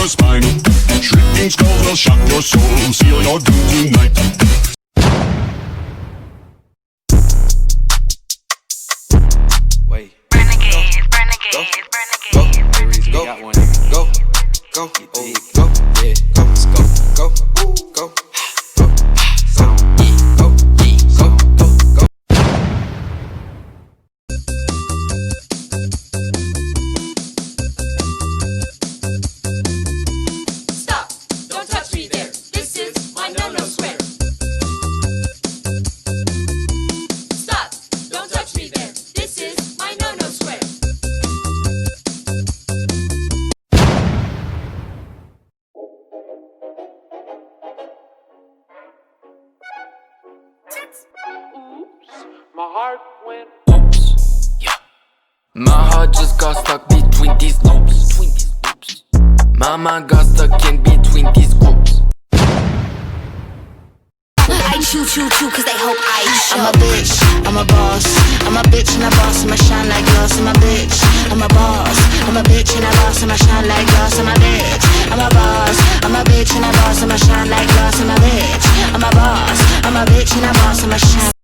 spine. Shrieking skulls will shock your soul, seal your doom tonight. Wait. Renegade, Go. Got one. Go. Go. Oh, go. Yeah. Go. Let's go. Go. Go. Go. Sound. Go. Go. Go. Go. Stop! Don't touch me there. This is my no-no square. Stop! Don't touch me there. This is my no-no square. My heart went oops. Yeah. My heart just got stuck between these loops. My mind got stuck in between these groups. I choo cause they hope I show. I'm a bitch, I'm a boss. I'm a bitch and a boss, I'ma shine like glass. I'm a bitch, I'm a boss. I'm a bitch and a boss, I'ma shine like glass. I'm a bitch, I'm a boss. I'm a bitch and a boss, I'ma shine like glass. I'm a bitch, I'm a boss. I'm a bitch and a boss, I'ma shine.